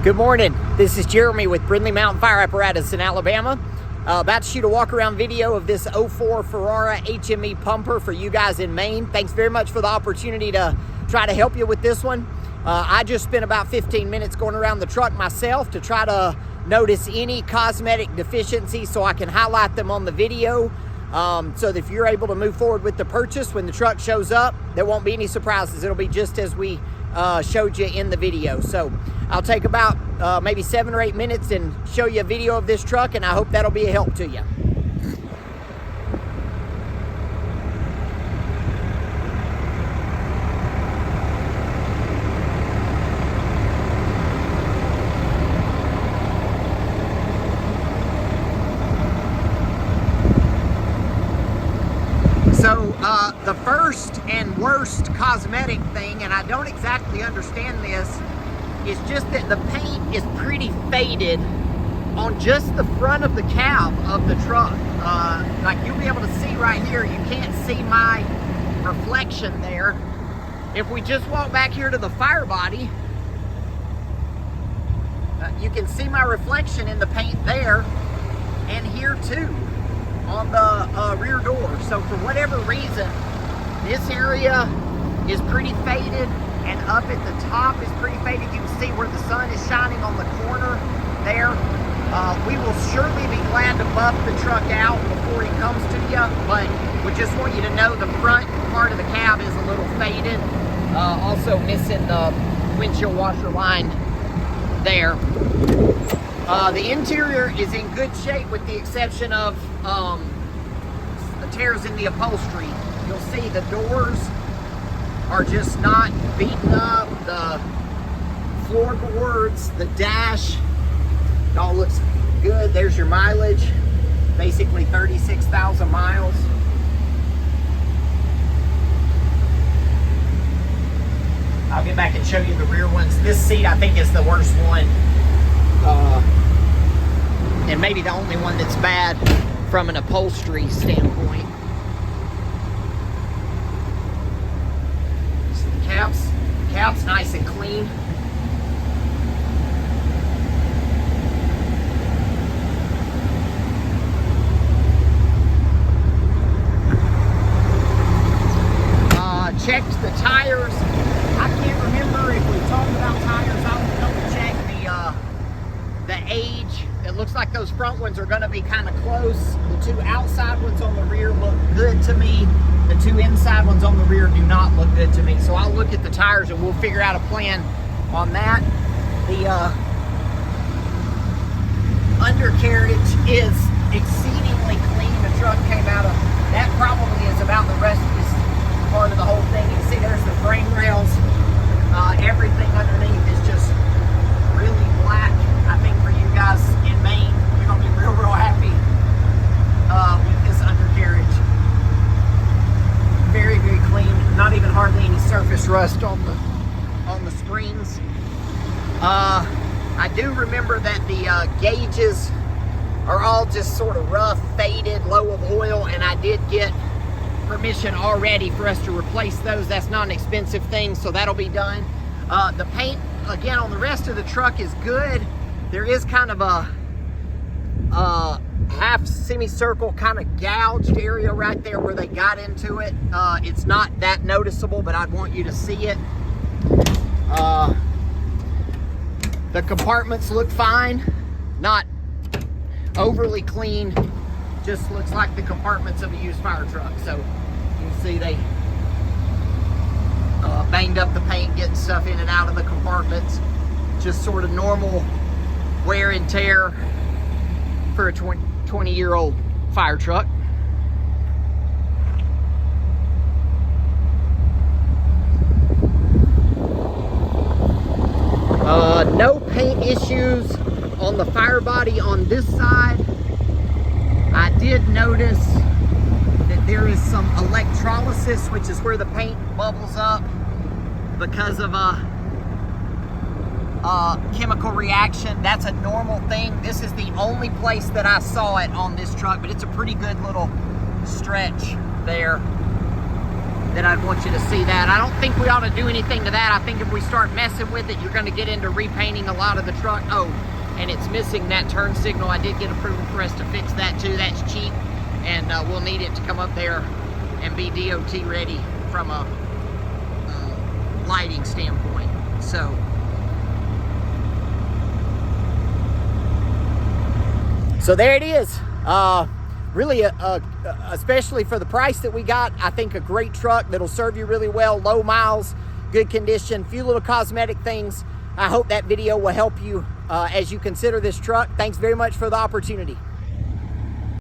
Good morning. This is Jeremy with Brindley Mountain Fire Apparatus in Alabama. About to shoot a walk-around video of this 04 Ferrara HME pumper for you guys in Maine. Thanks very much for the opportunity to try to help you with this one. I just spent about 15 minutes going around the truck myself to try to notice any cosmetic deficiencies so I can highlight them on the video, so that if you're able to move forward with the purchase when the truck shows up, there won't be any surprises. It'll be just as we showed you in the video. So I'll take about maybe 7 or 8 minutes and show you a video of this truck, and I hope that'll be a help to you. So the first and worst cosmetic thing, and I don't exactly understand this, is just that the paint is pretty faded on just the front of the cab of the truck. Like you'll be able to see right here, you can't see my reflection there. If we just walk back here to the fire body, you can see my reflection in the paint there and here too on the rear door. So for whatever reason, this area is pretty faded, and up at the top is pretty faded. You can see where the sun is shining on the corner there. We will surely be glad to buff the truck out before he comes to you, but we just want you to know the front part of the cab is a little faded. Also missing the windshield washer line there. The interior is in good shape with the exception of the tears in the upholstery. You'll see the doors are just not beaten up. The floorboards, the dash, it all looks good. There's your mileage, basically 36,000 miles. I'll get back and show you the rear ones. This seat I think is the worst one, and maybe the only one that's bad from an upholstery standpoint. So the cab's nice and clean. Checked the tires. I can't remember if we talked about tires. I'll double check the age. It looks like those front ones are going to be kind of close. The two outside ones on the rear look good to me. The two inside ones on the rear do not look good to me. So I'll look at the tires and we'll figure out a plan on that. The undercarriage is exceedingly clean. The truck came out of, that probably is about the rest of this part of the whole thing. You can see there's the frame rails. Everything underneath is just really black. I think for you guys in Maine, you're gonna be real happy with this undercarriage. Very clean. Not even hardly any surface rust on the springs. I do remember that the gauges are all just sort of rough, faded, low of oil, and I did get permission already for us to replace those. That's not an expensive thing, so that'll be done. The paint, again, on the rest of the truck is good. There is kind of a half semicircle kind of gouged area right there where they got into it. It's not that noticeable, but I'd want you to see it. The compartments look fine, not overly clean. Just looks like the compartments of a used fire truck. So you can see they banged up the paint, getting stuff in and out of the compartments. Just sort of normal wear and tear for a 20-year-old fire truck. No paint issues on the fire body on this side. I did notice that there is some electrolysis, which is where the paint bubbles up because of a chemical reaction. That's a normal thing. This is the only place that I saw it on this truck, but it's a pretty good little stretch there. that I'd want you to see that. I don't think we ought to do anything to that. I think if we start messing with it, you're going to get into repainting a lot of the truck. Oh, and it's missing that turn signal. I did get approval for us to fix that too. That's cheap, and we'll need it to come up there and be DOT ready from a lighting standpoint. So there it is. Really, especially for the price that we got, I think a great truck that'll serve you really well. Low miles, good condition, few little cosmetic things. I hope that video will help you as you consider this truck. Thanks very much for the opportunity.